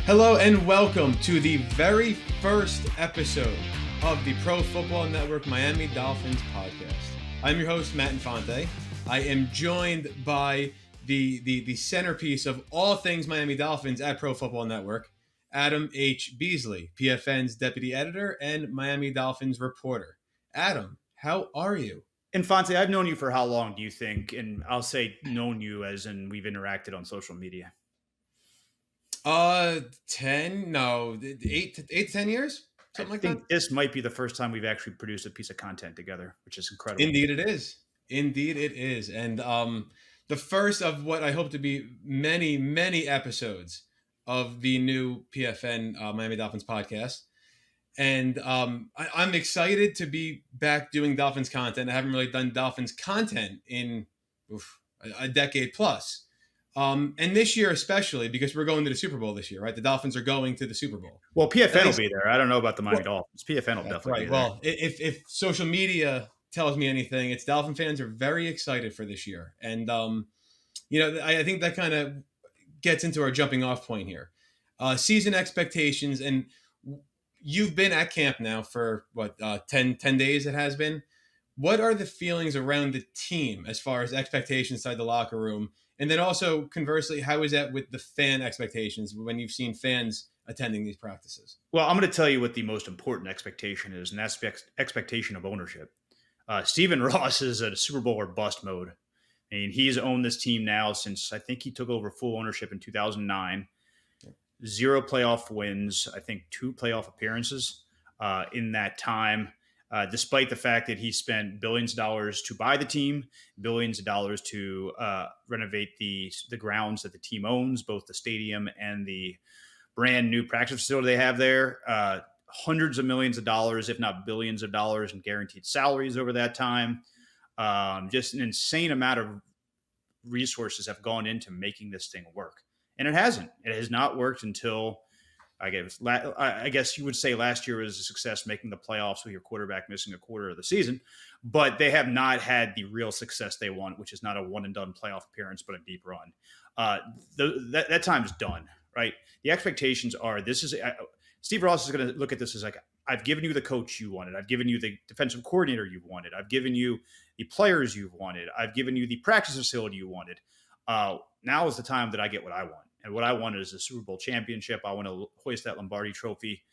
Hello and welcome to the very first episode of the Pro Football Network Miami Dolphins Podcast. I'm your host, Matt Infante. I am joined by the centerpiece of all things Miami Dolphins at Pro Football Network, Adam H. Beasley, PFN's deputy editor and Miami Dolphins reporter. Adam, how are you? Infante, I've known you for how long, do you think? And I'll say known you as in we've interacted on social media. 8 to 10 years? Something like that? I think this might be the first time we've actually produced a piece of content together, which is incredible. Indeed it is. And the first of what I hope to be many, many episodes of the new PFN Miami Dolphins podcast. And I'm excited to be back doing Dolphins content. I haven't really done Dolphins content in a decade plus. And this year especially, because we're going to the Super Bowl this year, right? The Dolphins are going to the Super Bowl. Well, PFN will be there. I don't know about the Miami Dolphins. PFN will definitely be there. Well, if social media tells me anything, it's Dolphin fans are very excited for this year. And, I think that kind of gets into our jumping off point here. Season expectations, and you've been at camp now for, 10 days it has been. What are the feelings around the team as far as expectations inside the locker room? And then also, conversely, how is that with the fan expectations when you've seen fans attending these practices? Well, I'm going to tell you what the most important expectation is, and that's the expectation of ownership. Stephen Ross is at a Super Bowl or bust mode. I mean, he's owned this team now since I think he took over full ownership in 2009. 0 playoff wins, I think 2 playoff appearances in that time. Despite the fact that he spent billions of dollars to buy the team, billions of dollars to renovate the grounds that the team owns, both the stadium and the brand new practice facility they have there, hundreds of millions of dollars, if not billions of dollars in guaranteed salaries over that time. Just an insane amount of resources have gone into making this thing work. And it hasn't. It has not worked until I guess you would say last year was a success making the playoffs with your quarterback missing a quarter of the season, but they have not had the real success they want, which is not a one and done playoff appearance, but a deep run. That time is done, right? The expectations are Steve Ross is going to look at this as like, I've given you the coach you wanted. I've given you the defensive coordinator you wanted. I've given you the players you've wanted. I've given you the practice facility you wanted. Now is the time that I get what I want. And what I want is a Super Bowl championship. I want to hoist that Lombardi trophy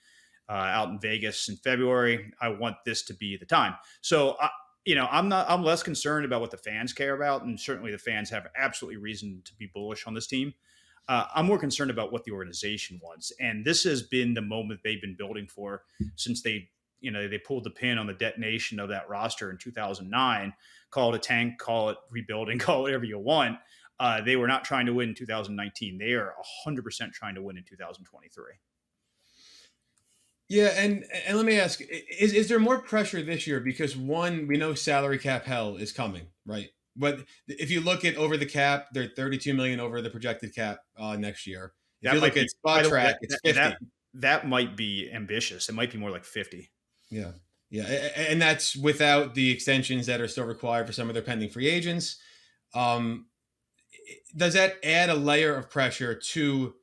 out in Vegas in February. I want this to be the time. So, I'm less concerned about what the fans care about. And certainly the fans have absolutely reason to be bullish on this team. I'm more concerned about what the organization wants. And this has been the moment they've been building for since they pulled the pin on the detonation of that roster in 2009. Call it a tank, call it rebuilding, call it whatever you want. They were not trying to win in 2019. They are 100% trying to win in 2023. Yeah, and let me ask, is there more pressure this year? Because one, we know salary cap hell is coming, right? But if you look at over the cap, they're $32 million over the projected cap next year. If you look at spot track, it's 50. That might be ambitious. It might be more like 50. Yeah. And that's without the extensions that are still required for some of their pending free agents. Does that add a layer of pressure to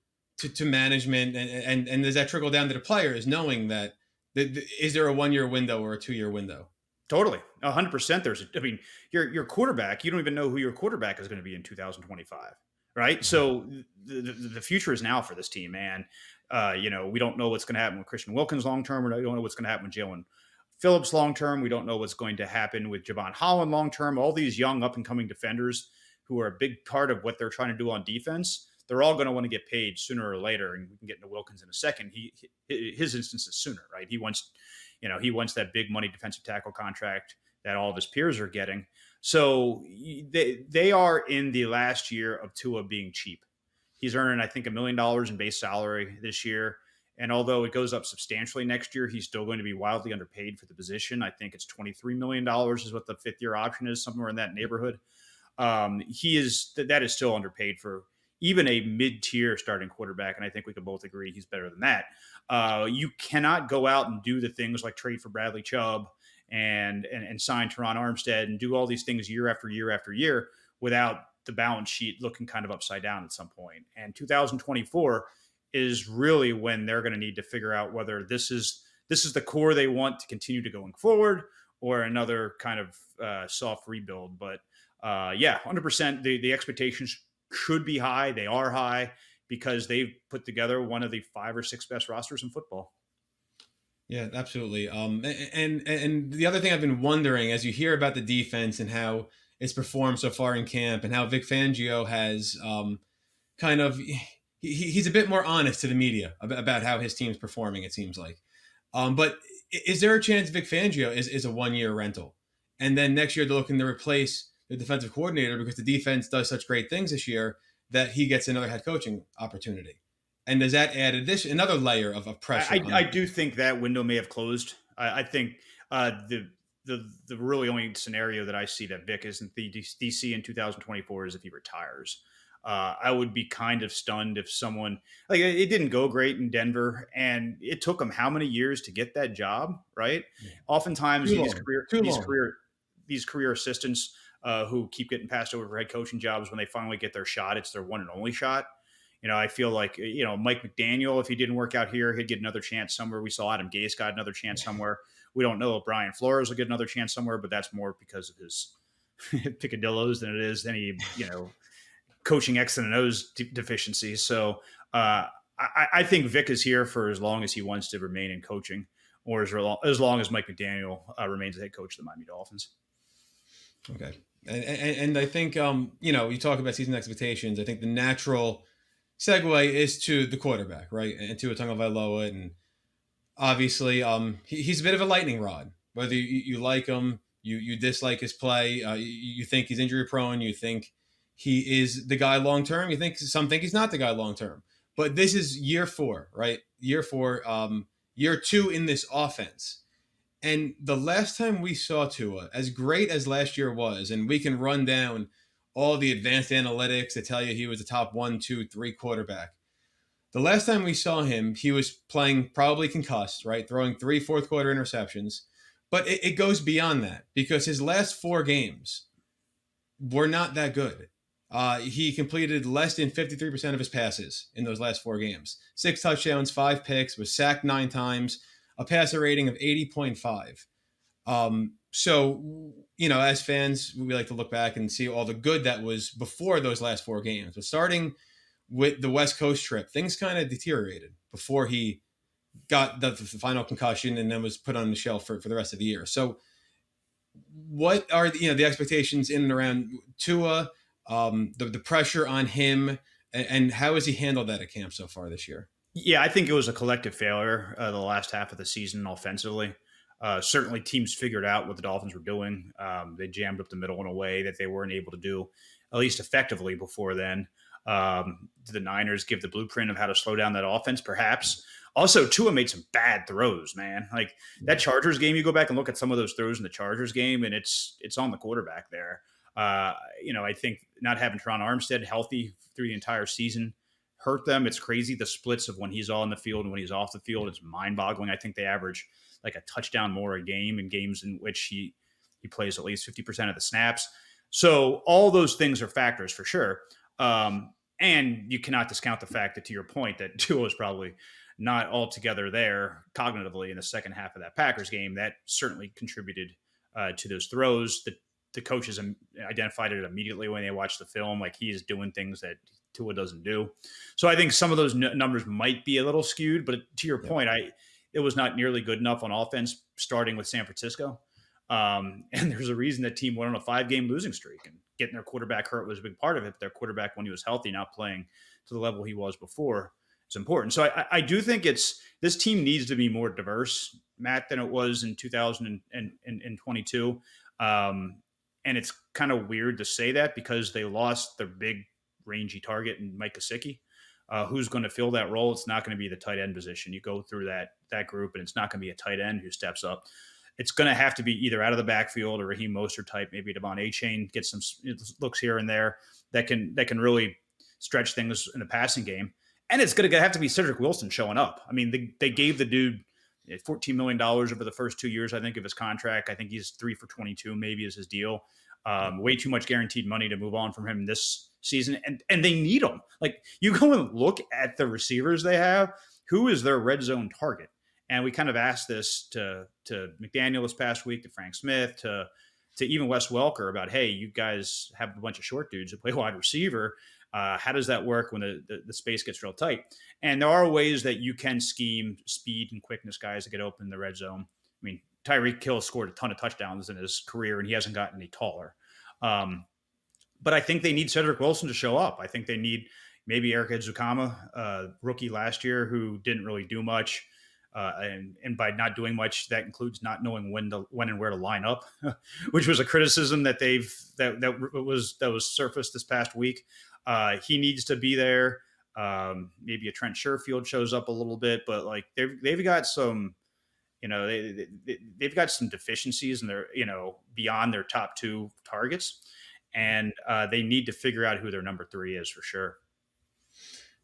management and does that trickle down to the players knowing that is there a 1-year window or a 2-year window? Totally. 100%. Your quarterback, you don't even know who your quarterback is going to be in 2025. Right. Mm-hmm. So the future is now for this team, man. We don't know what's going to happen with Christian Wilkins long-term. We don't know what's going to happen with Jalen Phillips long-term. We don't know what's going to happen with Javon Holland long-term. All these young up and coming defenders who are a big part of what they're trying to do on defense, they're all going to want to get paid sooner or later. And we can get into Wilkins in a second. His instance is sooner, right? He wants that big money defensive tackle contract that all of his peers are getting. So they are in the last year of Tua being cheap. He's earning, I think, $1 million in base salary this year. And although it goes up substantially next year, he's still going to be wildly underpaid for the position. I think it's $23 million is what the 5th-year option is, somewhere in that neighborhood. That is still underpaid for even a mid-tier starting quarterback, and I think we can both agree he's better than that. You cannot go out and do the things like trade for Bradley Chubb and sign Teron Armstead and do all these things year after year after year without the balance sheet looking kind of upside down at some point. And 2024 is really when they're going to need to figure out whether this is the core they want to continue to going forward, or another kind of soft rebuild. But yeah, 100%. The expectations should be high. They are high because they've put together one of the 5 or 6 best rosters in football. Yeah, absolutely. And the other thing I've been wondering, as you hear about the defense and how it's performed so far in camp, and how Vic Fangio has kind of he's a bit more honest to the media about how his team's performing. It seems like, but is there a chance Vic Fangio is a 1-year rental, and then next year they're looking to replace the defensive coordinator because the defense does such great things this year that he gets another head coaching opportunity? And does that add another layer of pressure? I do think that window may have closed. I think the really only scenario that I see that Vic isn't the DC in 2024 is if he retires. I would be kind of stunned if someone, like, it didn't go great in Denver, and it took him how many years to get that job, right? Yeah. Oftentimes these career assistants who keep getting passed over for head coaching jobs, when they finally get their shot, it's their one and only shot. I feel like, Mike McDaniel, if he didn't work out here, he'd get another chance somewhere. We saw Adam Gase got another chance somewhere. We don't know if Brian Flores will get another chance somewhere, but that's more because of his picadillos than it is any, coaching X and O's deficiencies. So I think Vic is here for as long as he wants to remain in coaching, or as long as Mike McDaniel remains the head coach of the Miami Dolphins. Okay. And I think, you talk about season expectations. I think the natural segue is to the quarterback, right? And Tua Tagovailoa, and obviously, he's a bit of a lightning rod. Whether you like him, you dislike his play, you think he's injury prone, you think he is the guy long term, some think he's not the guy long term. But this is year 4, right? Year 4, year 2 in this offense. And the last time we saw Tua, as great as last year was, and we can run down all the advanced analytics that tell you he was a top 1, 2, 3 quarterback. The last time we saw him, he was playing probably concussed, right? Throwing 3 fourth quarter interceptions. But it goes beyond that, because his last 4 games were not that good. He completed less than 53% of his passes in those last 4 games. 6 touchdowns, 5 picks, was sacked 9 times, a passer rating of 80.5. So, as fans, we like to look back and see all the good that was before those last 4 games. But starting with the West Coast trip, things kind of deteriorated before he got the final concussion and then was put on the shelf for the rest of the year. So what are the expectations in and around Tua, the pressure on him, and how has he handled that at camp so far this year? Yeah, I think it was a collective failure the last half of the season offensively. Certainly teams figured out what the Dolphins were doing. They jammed up the middle in a way that they weren't able to do, at least effectively, before then. Did the Niners give the blueprint of how to slow down that offense? Perhaps. Also, Tua made some bad throws, man. Like that Chargers game, you go back and look at some of those throws in the Chargers game, and it's on the quarterback there. I think not having Teron Armstead healthy through the entire season hurt them. It's crazy, the splits of when he's on the field and when he's off the field. It's mind-boggling. I think they average like a touchdown more a game in games in which he plays at least 50% of the snaps. So all those things are factors for sure. And you cannot discount the fact that, to your point, that Tua is probably not altogether there cognitively in the second half of that Packers game. That certainly contributed to those throws. The coaches identified it immediately when they watched the film. Like, he is doing things that Tua doesn't do. So I think some of those numbers might be a little skewed, but to your point, it was not nearly good enough on offense, starting with San Francisco. And there's a reason that team went on a 5-game losing streak, and getting their quarterback hurt was a big part of it. But their quarterback, when he was healthy, not playing to the level he was before, is important. So I do think this team needs to be more diverse, Matt, than it was in 2022. And it's kind of weird to say that because they lost their big rangy target in Mike Gesicki. Who's going to fill that role? It's not going to be the tight end position. You go through that group, and it's not going to be a tight end who steps up. It's going to have to be either out of the backfield or Raheem Mostert type, maybe Devon Achane, get some looks here and there that can really stretch things in the passing game. And it's going to have to be Cedric Wilson showing up. I mean, they gave the dude $14 million over the first 2 years, I think, of his contract. I think he's 3 for 22 maybe is his deal. Way too much guaranteed money to move on from him this season. And they need him. Like, you go and look at the receivers they have, who is their red zone target? And we kind of asked this to McDaniel this past week, to Frank Smith, to even Wes Welker about, hey, you guys have a bunch of short dudes who play wide receiver. How does that work when the space gets real tight? And there are ways that you can scheme speed and quickness guys to get open in the red zone. I mean, Tyreek Hill scored a ton of touchdowns in his career, and he hasn't gotten any taller. But I think they need Cedric Wilson to show up. I think they need maybe Eric Ezukama, rookie last year, who didn't really do much. And by not doing much, that includes not knowing when and where to line up, which was a criticism that was surfaced this past week. He needs to be there. Maybe a Trent Sherfield shows up a little bit, but like they've got some, they've got some deficiencies in their, beyond their top two targets, and they need to figure out who their number three is for sure.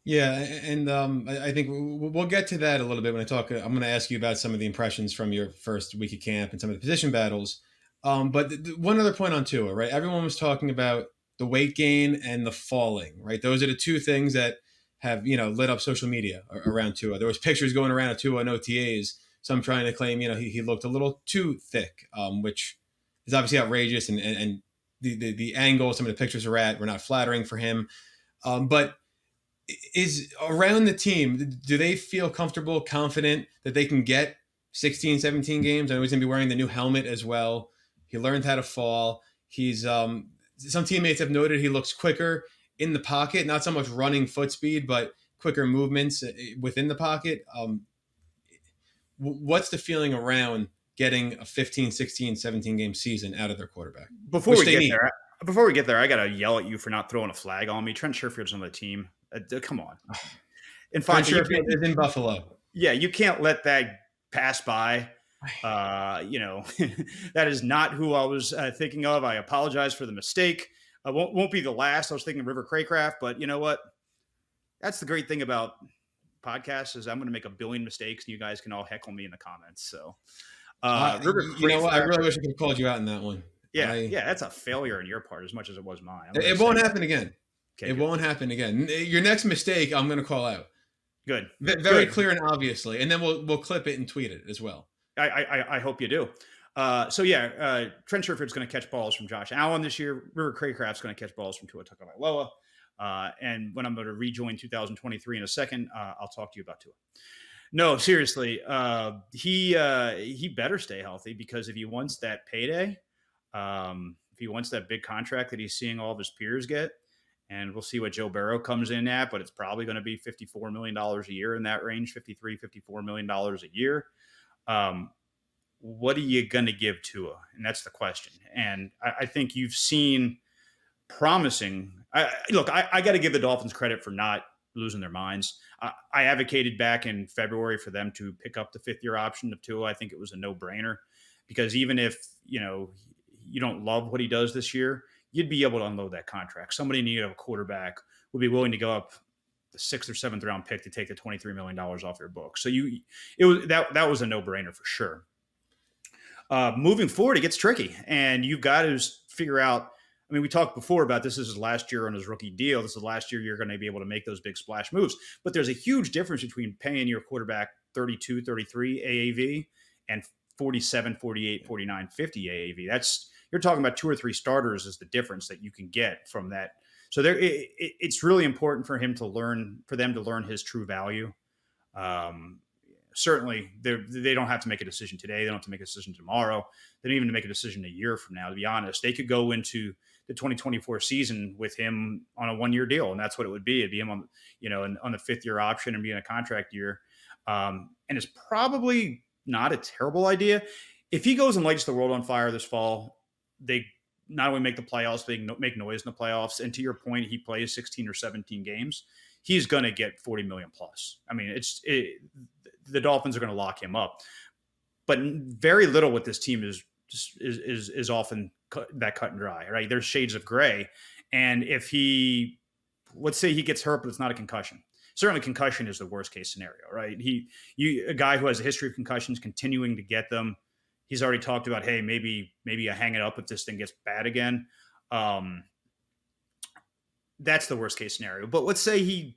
Yeah, and I think we'll get to that a little bit when I talk. I'm going to ask you about some of the impressions from your first week of camp and some of the position battles. But one other point on Tua, right? Everyone was talking about the weight gain and the falling, right? Those are the two things that have, lit up social media around Tua. There was pictures going around of Tua and OTAs. Some trying to claim, he looked a little too thick, which is obviously outrageous. And the angle some of the pictures are at were not flattering for him. But is around the team, do they feel comfortable, confident that they can get 16, 17 games? I know he's going to be wearing the new helmet as well. He learned how to fall. He's some teammates have noted he looks quicker in the pocket, not so much running foot speed, but quicker movements within the pocket. What's the feeling around getting a 15, 16, 17 game season out of their quarterback? Before we get there, I got to yell at you for not throwing a flag on me. Trent Sherfield's on the team. Come on. Trent Sherfield is in Buffalo. Yeah, you can't let that pass by. That is not who I was thinking of. I apologize for the mistake. Won't be the last. I was thinking River Craycraft, but you know what? That's the great thing about podcasts is I'm going to make a billion mistakes, and you guys can all heckle me in the comments. So, River Craycraft, I really wish I could have called you out in that one. Yeah, that's a failure on your part as much as it was mine. It won't happen again. Okay, it won't happen again. Your next mistake, I'm going to call out. Good. Very clear and obviously, and then we'll clip it and tweet it as well. I hope you do. Trent Sherfield's going to catch balls from Josh Allen this year. River Craycraft's going to catch balls from Tua Tagovailoa. And when I'm going to rejoin 2023 in a second, I'll talk to you about Tua. No, seriously, he better stay healthy, because if he wants that payday, if he wants that big contract that he's seeing all of his peers get, and we'll see what Joe Burrow comes in at, but it's probably going to be $54 million a year, in that range, $54 million a year. What are you going to give Tua? And that's the question. And I think you've seen promising. I got to give the Dolphins credit for not losing their minds. I advocated back in February for them to pick up the fifth-year option of Tua. I think it was a no-brainer, because even if, you don't love what he does this year, you'd be able to unload that contract. Somebody in need of a quarterback would be willing to go up the 6th or 7th round pick to take the $23 million off your book. So that was a no-brainer for sure. Moving forward, it gets tricky, and you've got to figure out. I mean, we talked before about this is his last year on his rookie deal. This is the last year you're going to be able to make those big splash moves. But there's a huge difference between paying your quarterback 32, 33 AAV and 47, 48, 49, 50 AAV. You're talking about 2 or 3 starters is the difference that you can get from that. So it's really important for them to learn his true value. Certainly, they don't have to make a decision today. They don't have to make a decision tomorrow. They don't even make a decision a year from now, to be honest. They could go into the 2024 season with him on a 1-year deal, and that's what it would be. It'd be him on the 5th-year option and be in a contract year. And it's probably not a terrible idea. If he goes and lights the world on fire this fall, they not only make the playoffs, they make noise in the playoffs. And to your point, he plays 16 or 17 games. He's going to get $40 million plus. I mean, the Dolphins are going to lock him up, but very little with this team is often that cut and dry, right? There's shades of gray. And if let's say he gets hurt, but it's not a concussion. Certainly concussion is the worst case scenario, right? A guy who has a history of concussions, continuing to get them, He's already talked about, hey, maybe I hang it up if this thing gets bad again. That's the worst case scenario. But let's say he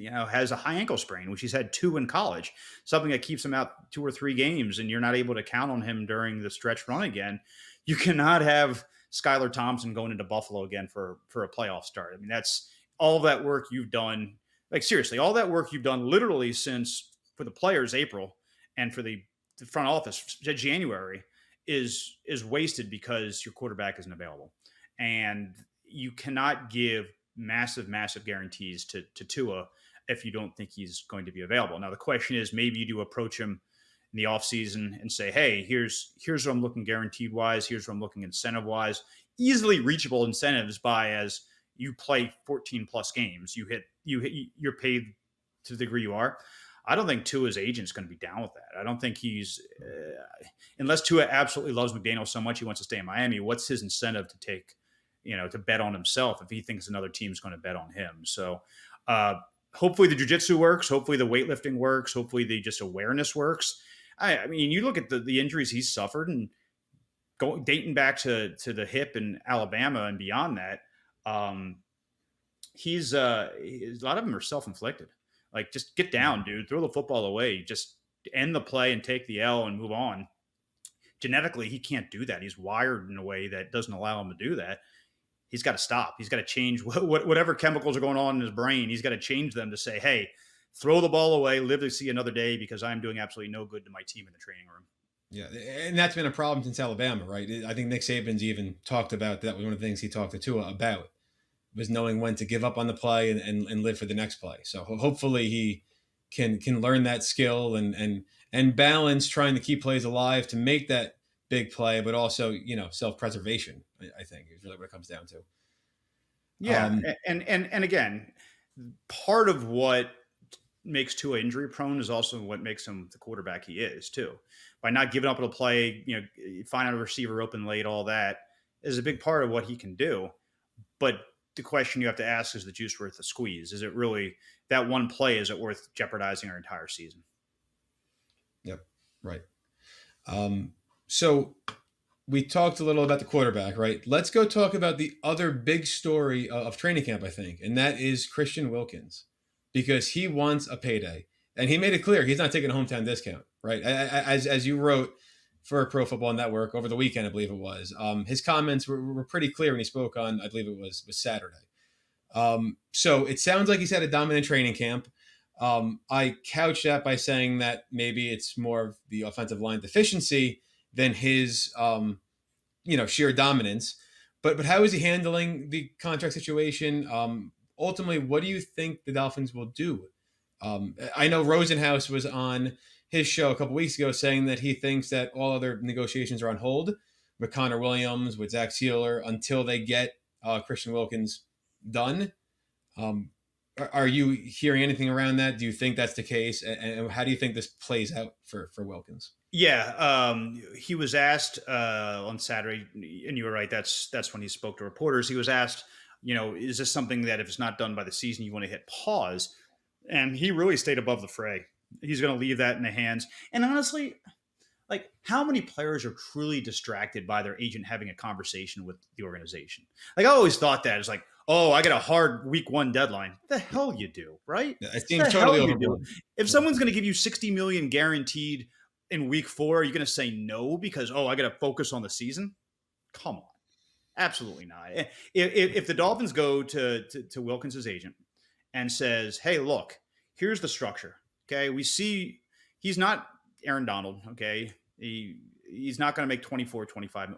has a high ankle sprain, which he's had 2 in college, something that keeps him out 2 or 3 games, and you're not able to count on him during the stretch run again. You cannot have Skylar Thompson going into Buffalo again for a playoff start. I mean, that's all that work you've done. Like, seriously, all that work you've done literally since, for the players, April, and for the front office, January, is wasted because your quarterback isn't available. And you cannot give massive guarantees to Tua if you don't think he's going to be available. Now, the question is, maybe you do approach him in the offseason and say, hey, here's what I'm looking guaranteed wise. Here's what I'm looking incentive wise. Easily reachable incentives by, as you play 14 plus games, you're paid to the degree you are. I don't think Tua's agent's going to be down with that. I don't think he's, unless Tua absolutely loves McDaniel so much he wants to stay in Miami, what's his incentive to take, to bet on himself if he thinks another team's going to bet on him? So, hopefully the jiu-jitsu works. Hopefully the weightlifting works. Hopefully the just awareness works. I mean, you look at the injuries he's suffered and dating back to the hip in Alabama and beyond that, he's a lot of them are self-inflicted. Like, just get down, dude. Throw the football away. Just end the play and take the L and move on. Genetically, he can't do that. He's wired in a way that doesn't allow him to do that. He's got to stop. He's got to change whatever chemicals are going on in his brain. He's got to change them to say, hey, throw the ball away, live to see another day, because I'm doing absolutely no good to my team in the training room. Yeah, and that's been a problem since Alabama, right? I think Nick Saban's even talked about that. Was one of the things he talked to Tua about, was knowing when to give up on the play and live for the next play. So hopefully he can learn that skill and balance trying to keep plays alive to make that big play, but also, self-preservation, I think, is really what it comes down to. Yeah. And again, part of what makes Tua injury prone is also what makes him the quarterback he is too. By not giving up on a play, finding a receiver open late, all that is a big part of what he can do. But the question you have to ask, is the juice worth the squeeze? Is it really that one play? Is it worth jeopardizing our entire season? Yep. Right. So we talked a little about the quarterback, right? Let's go talk about the other big story of training camp, I think, and that is Christian Wilkins, because he wants a payday, and he made it clear he's not taking a hometown discount, right? As you wrote for Pro Football Network over the weekend, I believe it was, his comments were pretty clear when he spoke on, I believe it was Saturday. So it sounds like he's had a dominant training camp. I couched that by saying that maybe it's more of the offensive line deficiency than his, sheer dominance. But how is he handling the contract situation? Ultimately, what do you think the Dolphins will do? I know Rosenhaus was on his show a couple weeks ago saying that he thinks that all other negotiations are on hold with Connor Williams, with Zach Sealer, until they get Christian Wilkins done. Are you hearing anything around that? Do you think that's the case? And how do you think this plays out for Wilkins? Yeah, he was asked on Saturday, and you were right. That's when he spoke to reporters. He was asked, is this something that if it's not done by the season, you want to hit pause? And he really stayed above the fray. He's going to leave that in the hands. And honestly, like, how many players are truly distracted by their agent having a conversation with the organization? Like, I always thought that is like, oh, I got a hard week 1 deadline. The hell you do, right? Yeah, it seems totally overblown. If someone's going to give you $60 million guaranteed in week 4, are you going to say no because, I got to focus on the season? Come on. Absolutely not. If the Dolphins go to Wilkins' agent and says, hey, look, here's the structure. Okay. We see he's not Aaron Donald. Okay. He's not going to make 24, 25.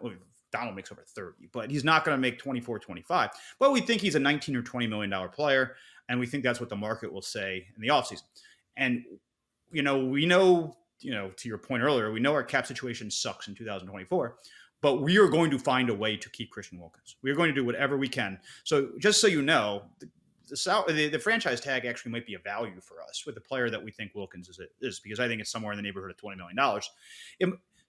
Donald makes over 30, but he's not going to make 24, 25. But we think he's a $19 or $20 million player. And we think that's what the market will say in the offseason. And, we know, to your point earlier, we know our cap situation sucks in 2024, but we are going to find a way to keep Christian Wilkins. We are going to do whatever we can. So just so you know, the franchise tag actually might be a value for us with the player that we think Wilkins is, because I think it's somewhere in the neighborhood of $20 million.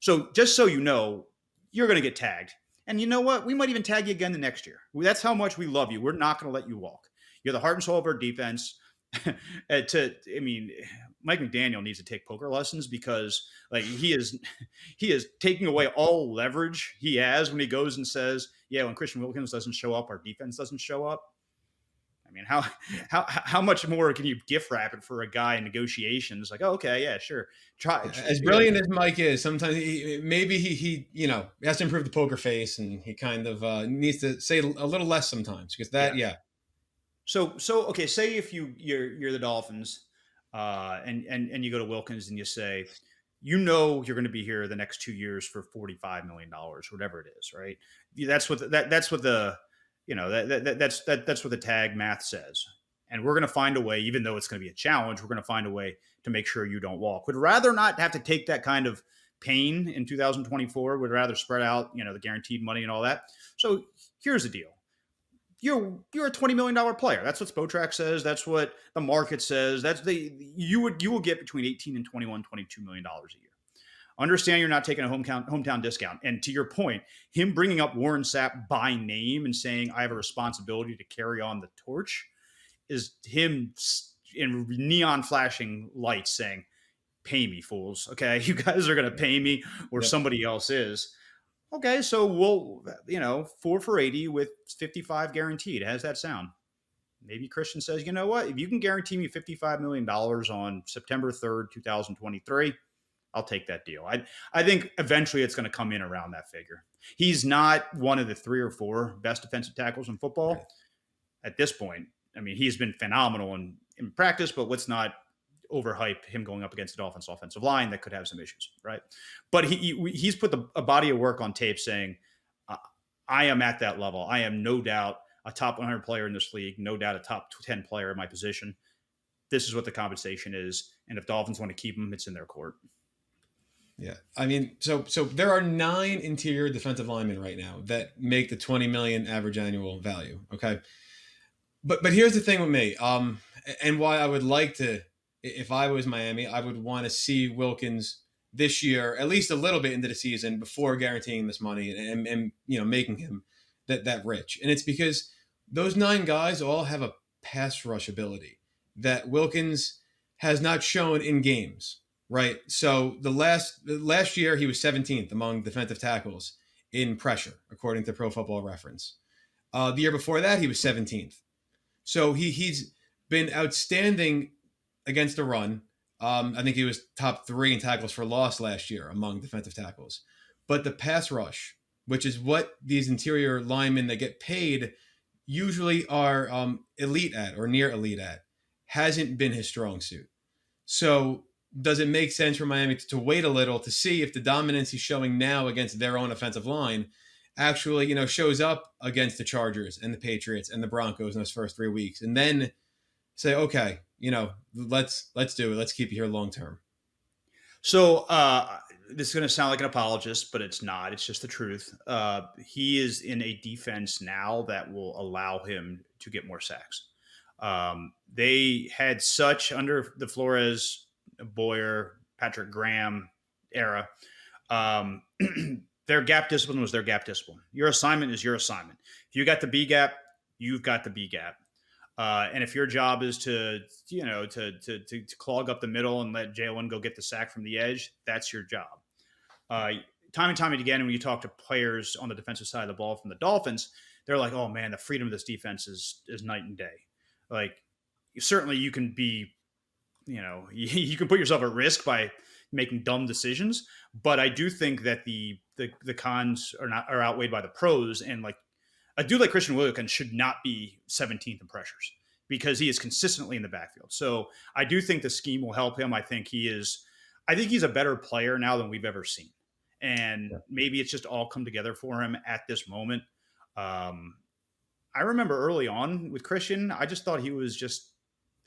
So just so you know, you're going to get tagged. And you know what? We might even tag you again the next year. That's how much we love you. We're not going to let you walk. You're the heart and soul of our defense. I mean, Mike McDaniel needs to take poker lessons because like he is taking away all leverage he has when he goes and says, yeah, when Christian Wilkins doesn't show up, our defense doesn't show up. I mean, Yeah. how much more can you gift wrap it for a guy in negotiations? Like, oh, okay, yeah, sure, As brilliant as Mike is, sometimes maybe he has to improve the poker face, and he kind of needs to say a little less sometimes because that yeah. yeah So okay, say if you're the Dolphins, and you go to Wilkins and you say, you know, you're going to be here the next 2 years for $45 million, whatever it is, right? That's what the that's what the tag math says, and we're going to find a way, even though it's going to be a challenge, we're going to find a way to make sure you don't walk. Would rather not have to take that kind of pain in 2024. Would rather spread out, the guaranteed money and all that. So here's the deal: you're a $20 million player. That's what Spotrac says. That's what the market says. You will get between 18 and 21, $22 million a year. Understand you're not taking a hometown discount. And to your point, him bringing up Warren Sapp by name and saying I have a responsibility to carry on the torch is him in neon flashing lights saying, "Pay me, fools. Okay, you guys are going to pay me, or yep. somebody else is." Okay, so we'll, 4 for 80 with 55 guaranteed. How does that sound? Maybe Christian says, you know what? If you can guarantee me $55 million on September 3rd, 2023, I'll take that deal. I think eventually it's going to come in around that figure. He's not one of the 3 or 4 best defensive tackles in football Right. at this point. I mean, he's been phenomenal in practice, but let's not overhype him going up against the Dolphins offensive line that could have some issues, right? But he's put a body of work on tape saying, I am at that level. I am no doubt a top 100 player in this league, no doubt a top 10 player in my position. This is what the compensation is. And if Dolphins want to keep him, it's in their court. Yeah, I mean, so there are 9 interior defensive linemen right now that make the 20 million average annual value. Okay, but here's the thing with me, and why I would like to, if I was Miami, I would want to see Wilkins this year, at least a little bit into the season, before guaranteeing this money and making him that rich. And it's because those 9 guys all have a pass rush ability that Wilkins has not shown in games. Right. So the last year he was 17th among defensive tackles in pressure, according to Pro Football Reference. The year before that he was 17th. So he's been outstanding against the run. I think he was top 3 in tackles for loss last year among defensive tackles. But the pass rush, which is what these interior linemen that get paid usually are elite at or near elite at, hasn't been his strong suit. So does it make sense for Miami to wait a little to see if the dominance he's showing now against their own offensive line actually, shows up against the Chargers and the Patriots and the Broncos in those first 3 weeks, and then say, okay, let's do it. Let's keep you here long term. So this is going to sound like an apologist, but it's not. It's just the truth. He is in a defense now that will allow him to get more sacks. They had such under the Flores, Boyer, Patrick Graham era. Their gap discipline was their gap discipline. Your assignment is your assignment. If you got the B gap, you've got the B gap. And if your job is to clog up the middle and let Jalen go get the sack from the edge, that's your job. Time and time again, when you talk to players on the defensive side of the ball from the Dolphins, they're like, "Oh man, the freedom of this defense is night and day." Like, certainly you can be, you can put yourself at risk by making dumb decisions, but I do think that the cons are outweighed by the pros. And like a dude like Christian Wilkins should not be 17th in pressures because he is consistently in the backfield. So I do think the scheme will help him. I think he's a better player now than we've ever seen. And maybe it's just all come together for him at this moment. I remember early on with Christian, I just thought he was just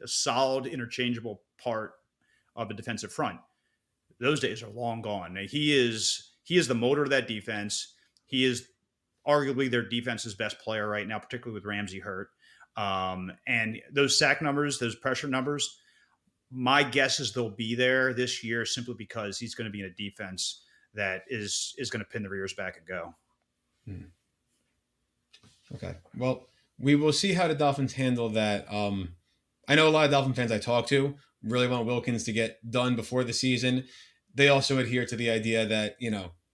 a solid, interchangeable part of the defensive front. Those days are long gone. He is the motor of that defense. He is arguably their defense's best player right now, particularly with Ramsey hurt. And those sack numbers, those pressure numbers, my guess is they'll be there this year simply because he's going to be in a defense that is going to pin the rears back and go. Okay. Well, we will see how the Dolphins handle that I know a lot of Dolphin fans I talk to really want Wilkins to get done before the season. They also adhere to the idea that,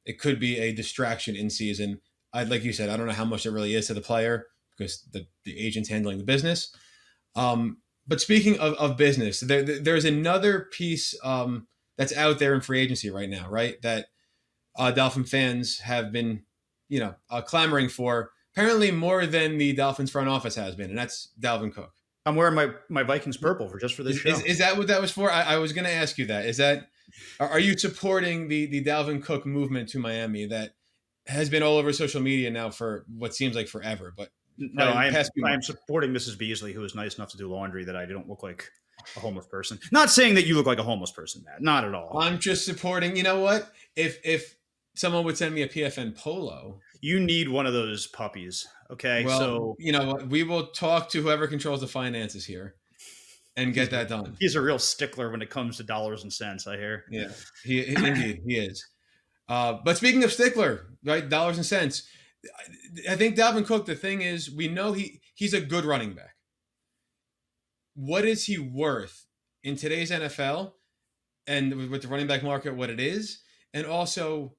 it could be a distraction in season. Like you said, I don't know how much it really is to the player because the agent's handling the business. But speaking of business, there's another piece that's out there in free agency right now, right? That Dolphin fans have been, clamoring for, apparently more than the Dolphins front office has been, and that's Dalvin Cook. I'm wearing my Vikings purple for this show. Is that what that was for? I was going to ask you that. Are you supporting the Dalvin Cook movement to Miami that has been all over social media now for what seems like forever? But no, I am supporting Mrs. Beasley, who is nice enough to do laundry that I don't look like a homeless person. Not saying that you look like a homeless person, Matt. Not at all. I'm just supporting. You know what? If someone would send me a PFN polo, you need one of those puppies. Okay, well, so you know what? We will talk to whoever controls the finances here and get that done. He's a real stickler when it comes to dollars and cents, I hear. Yeah, indeed he is. But speaking of stickler, right, dollars and cents, I think Dalvin Cook, the thing is, we know he's a good running back. What is he worth in today's NFL and with the running back market, what it is? And also,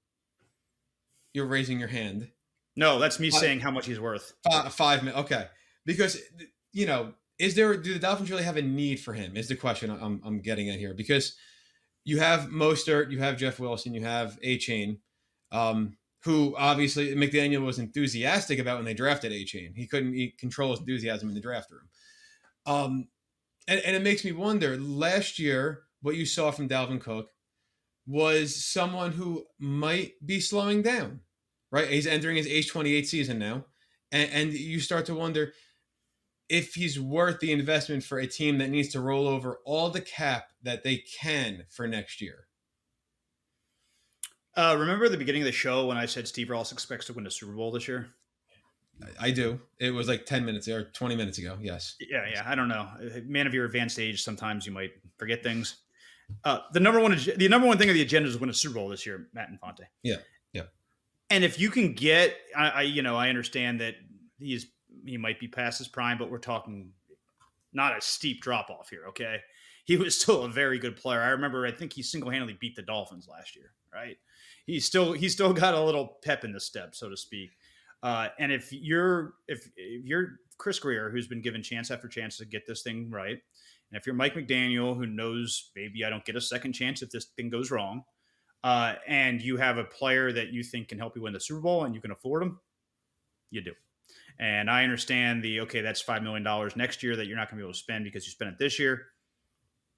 you're raising your hand. No, that's me saying how much he's worth. $5 million. Okay. Because, do the Dolphins really have a need for him is the question I'm getting at here. Because you have Mostert, you have Jeff Wilson, you have A-Chain, who obviously McDaniel was enthusiastic about when they drafted A-Chain. He couldn't control his enthusiasm in the draft room. And it makes me wonder, last year, what you saw from Dalvin Cook was someone who might be slowing down, right? He's entering his age 28 season now. And you start to wonder if he's worth the investment for a team that needs to roll over all the cap that they can for next year. Remember the beginning of the show when I said Steve Ross expects to win the Super Bowl this year? I do. It was like 10 minutes or 20 minutes ago. Yes. Yeah. I don't know. Man of your advanced age, sometimes you might forget things. The number one thing on the agenda is to win a Super Bowl this year, Matt Infante. Yeah. And if you can get, I understand that he might be past his prime, but we're talking not a steep drop off here. Okay. He was still a very good player. I think he single-handedly beat the Dolphins last year, right? He's still got a little pep in the step, so to speak. And if you're Chris Greer, who's been given chance after chance to get this thing right, and if you're Mike McDaniel, who knows maybe I don't get a second chance if this thing goes wrong, and you have a player that you think can help you win the Super Bowl and you can afford him, you do. And I understand that's $5 million next year that you're not going to be able to spend because you spent it this year.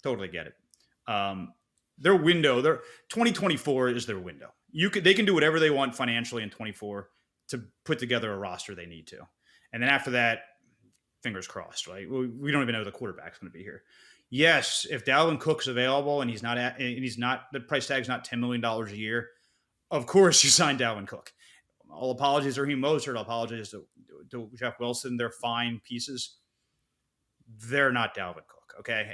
Totally get it. Their window, 2024 is their window. They can do whatever they want financially in 24 to put together a roster they need to. And then after that, fingers crossed, right? We don't even know who the quarterback's going to be here. Yes, if Dalvin Cook's available and he's not the price tag's not $10 million a year, of course you sign Dalvin Cook. All apologies to Raheem Mostert, all apologies to Jeff Wilson. They're fine pieces. They're not Dalvin Cook, okay?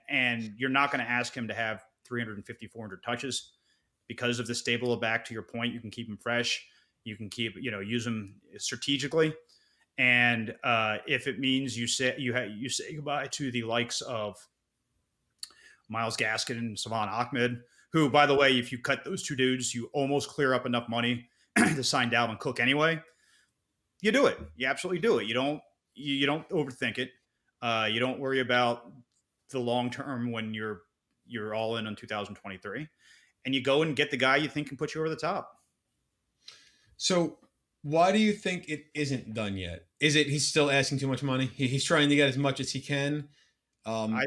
And you're not going to ask him to have 350, 400 touches because of the stable of back. To your point, you can keep him fresh. You can use them strategically. And if it means you say goodbye to the likes of Myles Gaskin and Savon Ahmed, who, by the way, if you cut those two dudes, you almost clear up enough money to sign Dalvin Cook anyway. You do it. You absolutely do it. You don't overthink it. You don't worry about the long term when you're all in on 2023, and you go and get the guy you think can put you over the top. So why do you think it isn't done yet? Is it he's still asking too much money? He's trying to get as much as he can. I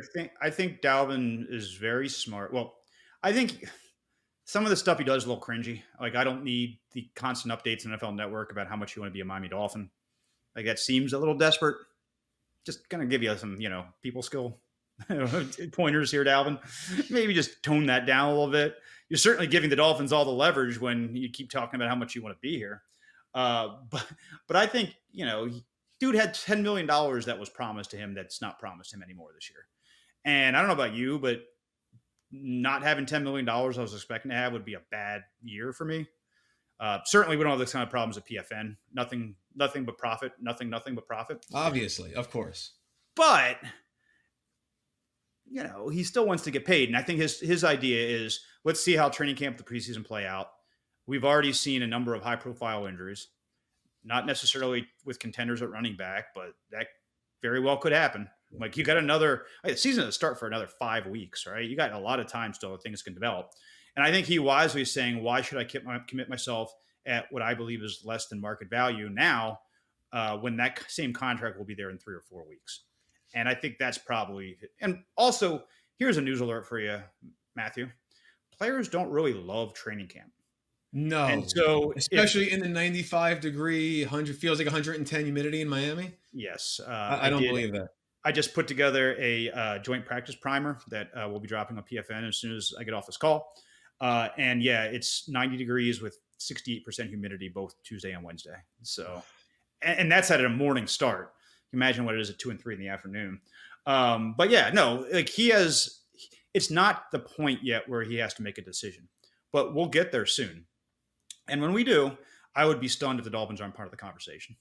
think Dalvin is very smart. Well, I think some of the stuff he does is a little cringy. Like, I don't need the constant updates on NFL Network about how much you want to be a Miami Dolphin. Like, that seems a little desperate. Just going to give you some, people skill pointers here, Dalvin. Maybe just tone that down a little bit. You're certainly giving the Dolphins all the leverage when you keep talking about how much you want to be here. But I think, dude had $10 million that was promised to him that's not promised him anymore this year. And I don't know about you, but not having $10 million I was expecting to have would be a bad year for me. Certainly we don't have this kind of problems at PFN. Nothing but profit. Nothing but profit. Obviously, of course. But he still wants to get paid. And I think his idea is, let's see how training camp, the preseason play out. We've already seen a number of high profile injuries, not necessarily with contenders at running back, but that very well could happen. Like you got the season to start for another 5 weeks, right? You got a lot of time still that things can develop. And I think he wisely is saying, why should I commit myself at what I believe is less than market value now, when that same contract will be there in 3 or 4 weeks. And I think that's probably, and also here's a news alert for you, Matthew. Players don't really love training camp. No. And so especially in the 95 degree, 100 feels like 110 humidity in Miami. Yes. I don't believe that. I just put together a joint practice primer that we'll be dropping on PFN as soon as I get off this call. And yeah, it's 90 degrees with 68% humidity both Tuesday and Wednesday. So, and that's at a morning start. Imagine what it is at 2 and 3 in the afternoon. But yeah, no, like it's not the point yet where he has to make a decision, but we'll get there soon. And when we do, I would be stunned if the Dolphins aren't part of the conversation.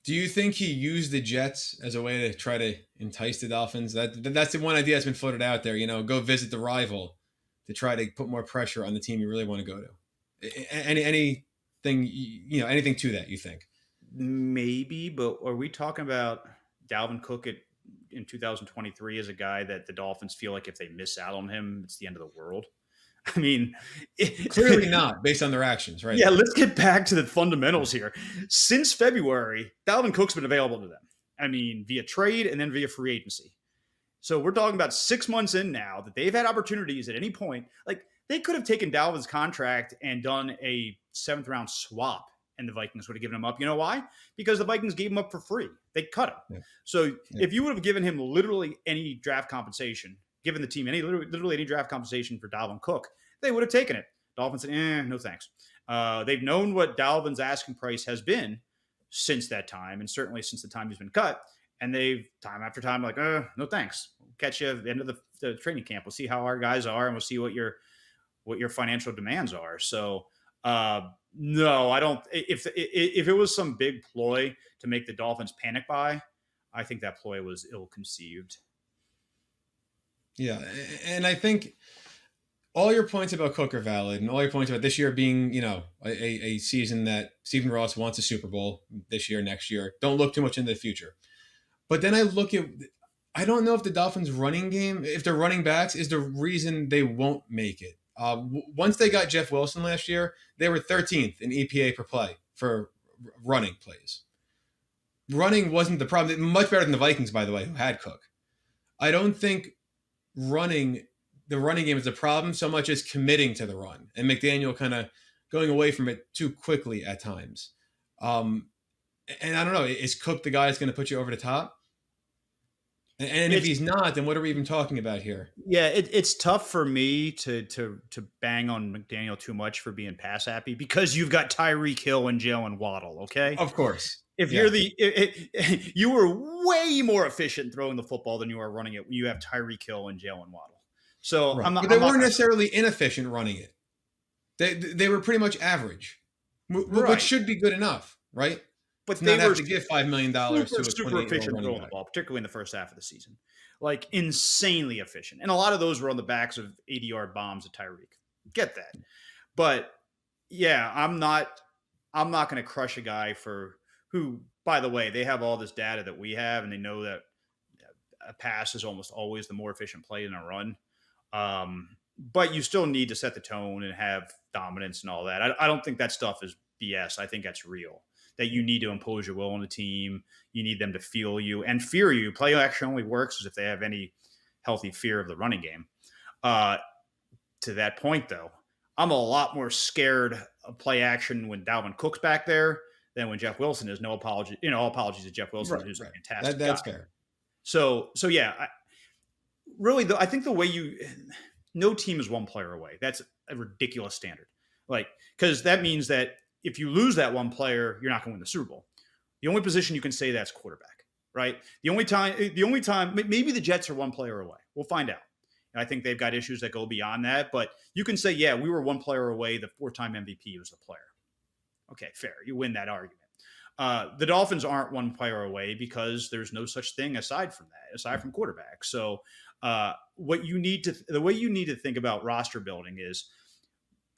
Do you think he used the Jets as a way to try to entice the Dolphins? That's the one idea that's been floated out there, go visit the rival to try to put more pressure on the team you really want to go to. Anything to that, you think? Maybe, but are we talking about Dalvin Cook in 2023 as a guy that the Dolphins feel like if they miss out on him, it's the end of the world? I mean, clearly not based on their actions, right? Yeah, let's get back to the fundamentals here. Since February, Dalvin Cook's been available to them. I mean, via trade and then via free agency. So we're talking about 6 months in now that they've had opportunities at any point. Like they could have taken Dalvin's contract and done a 7th round swap, and the Vikings would have given him up. You know why? Because the Vikings gave him up for free. They cut him. Yeah. So if you would have given him literally any draft compensation, given the team literally any draft compensation for Dalvin Cook, they would have taken it. Dolphins said, no thanks. They've known what Dalvin's asking price has been since that time, and certainly since the time he's been cut. And they've time after time like, no thanks. We'll catch you at the end of the training camp. We'll see how our guys are, and we'll see what your financial demands are. So no, I don't. If it was some big ploy to make the Dolphins panic buy, I think that ploy was ill-conceived. Yeah, and I think all your points about Cook are valid, and all your points about this year being, a season that Stephen Ross wants a Super Bowl this year, next year. Don't look too much into the future. But then I don't know if the Dolphins' running game, if their running backs is the reason they won't make it. Once they got Jeff Wilson last year, they were 13th in EPA per play for running plays. Running wasn't the problem. Much better than the Vikings, by the way, who had Cook. I don't think the running game is the problem so much as committing to the run and McDaniel kind of going away from it too quickly at times. And I don't know, is Cook the guy that's going to put you over the top? And if he's not, then what are we even talking about here? Yeah, it's tough for me to bang on McDaniel too much for being pass happy because you've got Tyreek Hill and Jalen Waddle. Okay, of course. If you're you were way more efficient throwing the football than you are running it when you have Tyreek Hill and Jalen Waddle. So right. But they weren't necessarily inefficient running it. They were pretty much average, which should be good enough, right? But they have to give $5 million to a super efficient throwing the ball, particularly in the first half of the season, like insanely efficient. And a lot of those were on the backs of 80-yard bombs at Tyreek. Get that, but yeah, I'm not going to crush a guy who, by the way, they have all this data that we have, and they know that a pass is almost always the more efficient play than a run. But you still need to set the tone and have dominance and all that. I don't think that stuff is BS. I think that's real. That you need to impose your will on the team. You need them to feel you and fear you. Play action only works if they have any healthy fear of the running game. To that point, though, I'm a lot more scared of play action when Dalvin Cook's back there than when Jeff Wilson is. No apology, apologies to Jeff Wilson, who's a fantastic That's guy. fair. So yeah, I think the way no team is one player away. That's a ridiculous standard. Because that means that if you lose that one player, you're not going to win the Super Bowl. The only position you can say that's quarterback, right? The only time, maybe the Jets are one player away. We'll find out. And I think they've got issues that go beyond that, but you can say, yeah, we were one player away. The 4-time MVP was the player. Okay, fair. You win that argument. The Dolphins aren't one player away because there's no such thing aside from quarterback. So The way you need to think about roster building is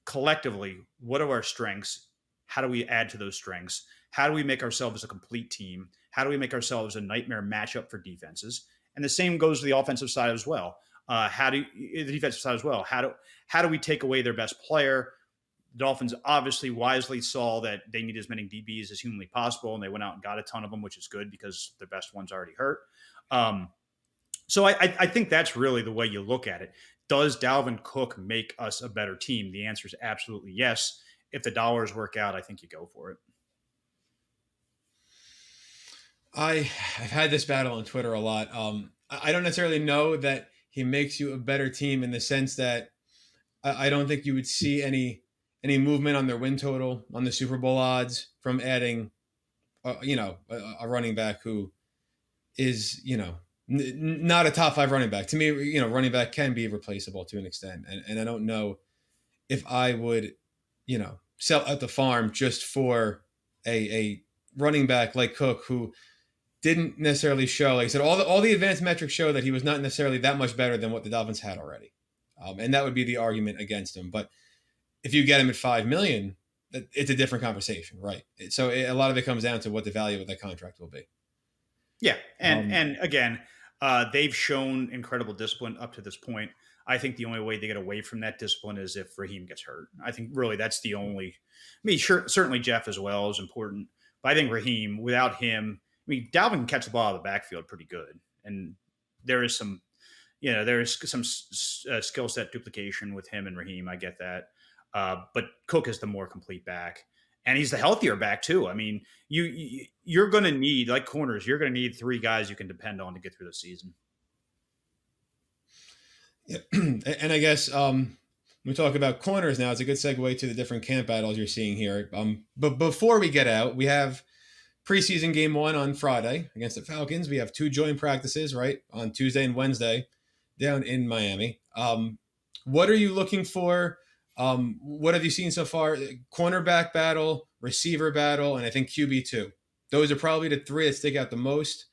collectively, what are our strengths? How do we add to those strengths? How do we make ourselves a complete team? How do we make ourselves a nightmare matchup for defenses? And the same goes to the offensive side as well. The defensive side as well? How do we take away their best player? The Dolphins obviously wisely saw that they need as many DBs as humanly possible, and they went out and got a ton of them, which is good because the best one's already hurt. So I think that's really the way you look at it. Does Dalvin Cook make us a better team? The answer is absolutely yes. If the dollars work out, I think you go for it. I've had this battle on Twitter a lot. I don't necessarily know that he makes you a better team in the sense that I don't think you would see any movement on their win total on the Super Bowl odds from adding, a running back who is, not a top 5 running back. To me, running back can be replaceable to an extent. And I don't know if I would, sell at the farm just for a running back like Cook, who didn't necessarily show, like I said, all the advanced metrics show that he was not necessarily that much better than what the Dolphins had already. And that would be the argument against him. But if you get him at $5 million, it's a different conversation, right? So a lot of it comes down to what the value of that contract will be. Yeah, and again, they've shown incredible discipline up to this point. I think the only way they get away from that discipline is if Raheem gets hurt. I think really that's the only. I mean, sure, certainly Jeff as well is important, but I think Raheem, without him, I mean, Dalvin can catch the ball out of the backfield pretty good, and there is some, skill set duplication with him and Raheem. I get that, but Cook is the more complete back. And he's the healthier back too. I mean, you're going to need, like corners, you're going to need 3 guys you can depend on to get through the season. Yeah. And I guess when we talk about corners now, it's a good segue to the different camp battles you're seeing here. But before we get out, we have preseason game 1 on Friday against the Falcons. We have 2 joint practices, right, on Tuesday and Wednesday down in Miami. What are you looking for? What have you seen so far? Cornerback battle, receiver battle, and I think QB2. Those are probably the 3 that stick out the most.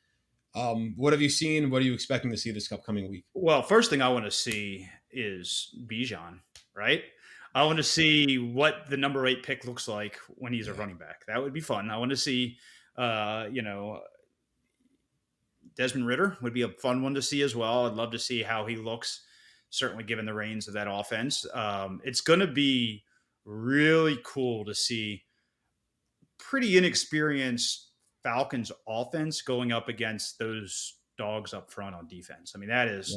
What have you seen? What are you expecting to see this upcoming week? Well, first thing I want to see is Bijan, right? I want to see what the number 8 pick looks like when he's a running back. That would be fun. I want to see, Desmond Ridder would be a fun one to see as well. I'd love to see how he looks, certainly given the reins of that offense. It's going to be really cool to see pretty inexperienced Falcons offense going up against those dogs up front on defense. I mean, that is,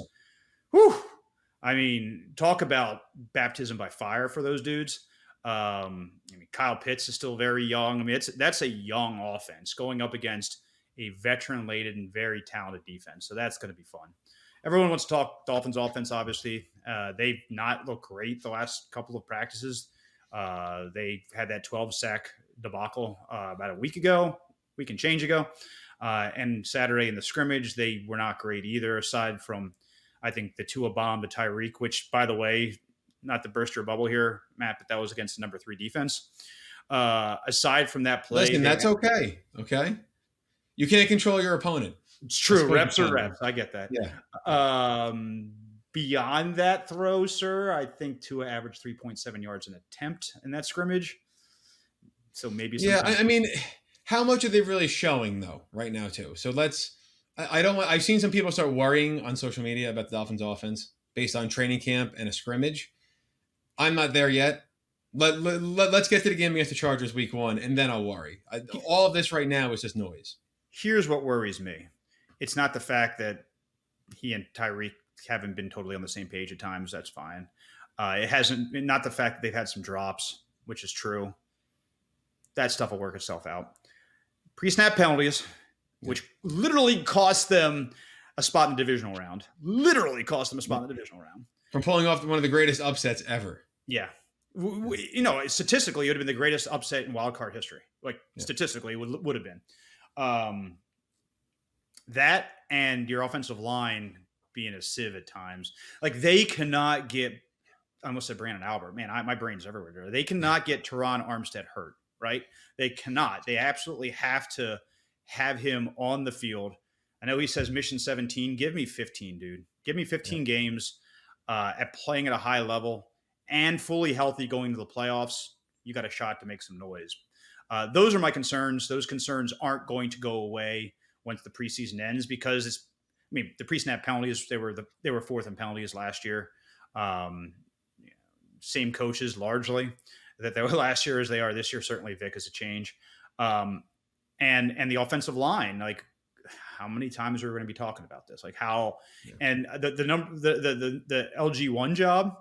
whew. I mean, talk about baptism by fire for those dudes. Kyle Pitts is still very young. I mean, that's a young offense going up against a veteran-laden and very talented defense. So that's going to be fun. Everyone wants to talk Dolphins offense, obviously. They've not looked great the last couple of practices. They had that 12-sack debacle about a week and change ago. And Saturday in the scrimmage, they were not great either, aside from, I think, the Tua bomb to Tyreek, which, by the way, not to burst your bubble here, Matt, but that was against the number 3 defense. Aside from that play. Listen, that's okay. Okay. You can't control your opponent. It's true. Reps are reps. I get that. Yeah. Beyond that throw, sir, I think Tua averaged 3.7 yards an attempt in that scrimmage. So maybe. I mean, how much are they really showing though right now too? So I've seen some people start worrying on social media about the Dolphins offense based on training camp and a scrimmage. I'm not there yet. Let's get to the game against the Chargers week 1, and then I'll worry. All of this right now is just noise. Here's what worries me. It's not the fact that he and Tyreek haven't been totally on the same page at times. That's fine. Not the fact that they've had some drops, which is true. That stuff will work itself out. Pre-snap penalties, which literally cost them a spot in the divisional round. From pulling off one of the greatest upsets ever. Yeah. Statistically, it would have been the greatest upset in wild card history. Statistically, it would have been. That and your offensive line being a sieve at times. Like, they cannot get, I almost said Brandon Albert. Man, my brain's everywhere. They cannot get Teron Armstead hurt, right? They cannot. They absolutely have to have him on the field. I know he says mission 17. Give me 15, dude. Give me 15 games at playing at a high level and fully healthy going to the playoffs. You got a shot to make some noise. Those are my concerns. Those concerns aren't going to go away once the preseason ends because the pre-snap penalties, they were fourth in penalties last year. Same coaches largely that they were last year as they are this year. Certainly Vic is a change. And the offensive line, like how many times are we going to be talking about this? Like how, and the LG1 job,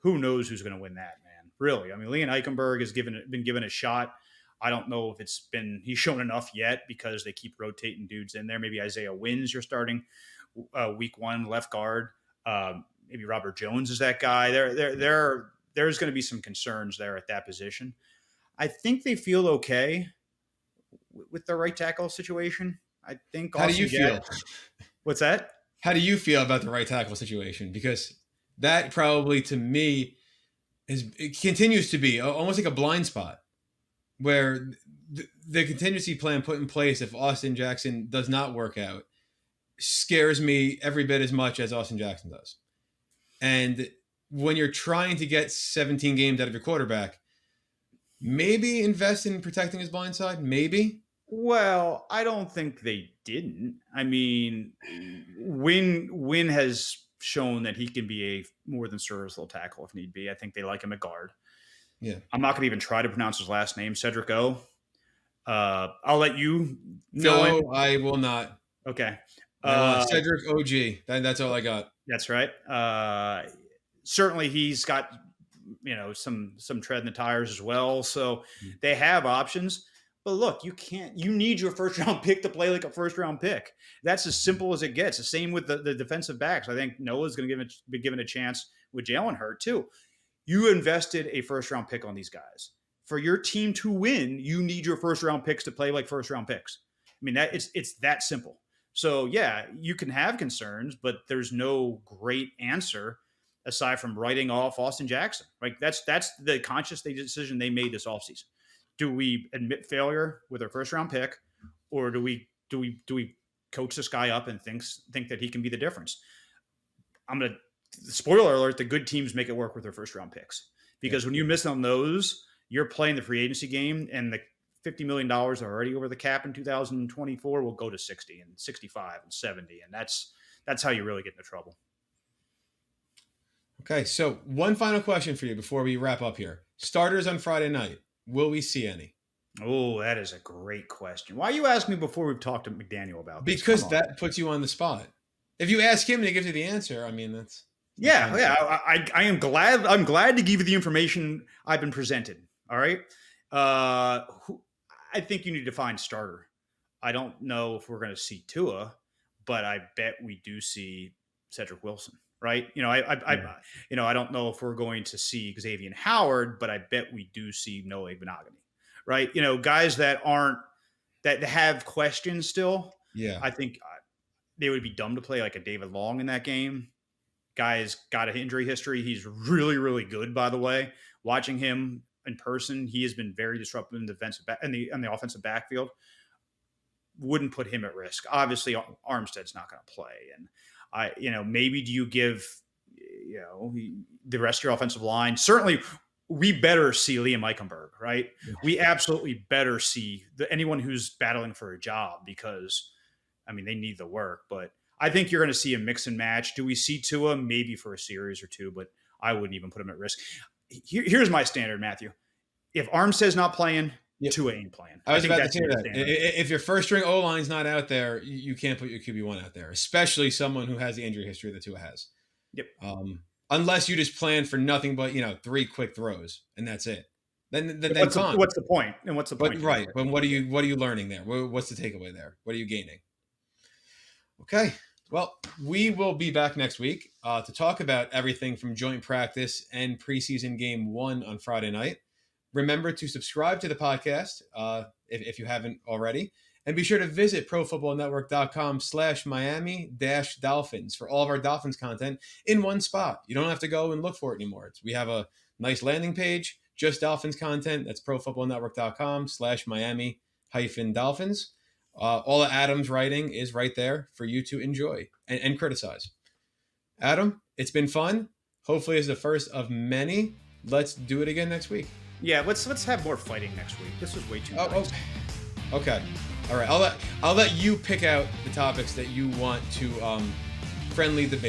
who knows who's going to win that, man? Really? I mean, Leon Eichenberg has been given a shot. I don't know if he's shown enough yet because they keep rotating dudes in there. Maybe Isaiah Wins, you're starting week 1 left guard. Maybe Robert Jones is that guy. There's going to be some concerns there at that position. I think they feel okay with the right tackle situation. I think. How do you feel? What's that? How do you feel about the right tackle situation? Because that probably to me it continues to be almost like a blind spot where the contingency plan put in place if Austin Jackson does not work out scares me every bit as much as Austin Jackson does. And when you're trying to get 17 games out of your quarterback, maybe invest in protecting his blind side, maybe. Well, I don't think they didn't. I mean, Wynn has shown that he can be a more than serviceable tackle if need be. I think they like him at guard. Yeah. I'm not going to even try to pronounce his last name, Cedric O. I'll let you fill in. No, I will not. Okay. Cedric OG. That's all I got. That's right. Certainly he's got, some tread in the tires as well. So they have options. But look, you need your first round pick to play like a first round pick. That's as simple as it gets. The same with the defensive backs. I think Noah's going to be given a chance with Jalen Hurts too. You invested a first round pick on these guys. For your team to win, you need your first round picks to play like first round picks. I mean, it's that simple. So yeah, you can have concerns, but there's no great answer aside from writing off Austin Jackson. Like that's the conscious decision they made this offseason. Do we admit failure with our first round pick, or do we coach this guy up and think that he can be the difference? Spoiler alert, the good teams make it work with their first round picks, because when you miss on those, you're playing the free agency game, and the $50 million already over the cap in 2024 will go to 60 and 65 and 70. And that's how you really get into trouble. Okay. So one final question for you before we wrap up here. Starters on Friday night. Will we see any? Oh, that is a great question. Why you ask me before we've talked to McDaniel about this? Because that puts you on the spot. If you ask him and he gives you the answer, I mean, that's. Yeah. I am glad. I'm glad to give you the information I've been presented. All right. I think you need to find starter. I don't know if we're going to see Tua, but I bet we do see Cedric Wilson, right? I don't know if we're going to see Xavier Howard, but I bet we do see Noah Benogany, right? Guys that have questions still. Yeah. I think they would be dumb to play like a David Long in that game. Guy's got an injury history. He's really, really good, by the way. Watching him in person, he has been very disruptive in the the offensive backfield. Wouldn't put him at risk. Obviously, Armstead's not going to play, and maybe do you give the rest of your offensive line? Certainly, we better see Liam Eichenberg, right? Yeah. We absolutely better see anyone who's battling for a job, because they need the work. But I think you're going to see a mix and match. Do we see Tua? Maybe for a series or two, but I wouldn't even put him at risk. Here's my standard, Matthew. If Armstead's not playing, Tua ain't playing. I was about to say that. If your first string O-line's not out there, you can't put your QB1 out there, especially someone who has the injury history that Tua has. Yep. Unless you just plan for nothing but 3 quick throws and that's it. Then what's the point? And what's the point? Right. But what are you learning there? What's the takeaway there? What are you gaining? Okay. Well, we will be back next week to talk about everything from joint practice and preseason game 1 on Friday night. Remember to subscribe to the podcast if you haven't already. And be sure to visit profootballnetwork.com/Miami-Dolphins for all of our Dolphins content in one spot. You don't have to go and look for it anymore. We have a nice landing page, just Dolphins content. That's profootballnetwork.com/Miami-Dolphins. All of Adam's writing is right there for you to enjoy and criticize. Adam, it's been fun. Hopefully it's the first of many. Let's do it again next week. Yeah, let's have more fighting next week. This was way too nice. Okay. All right. I'll let you pick out the topics that you want to friendly debate.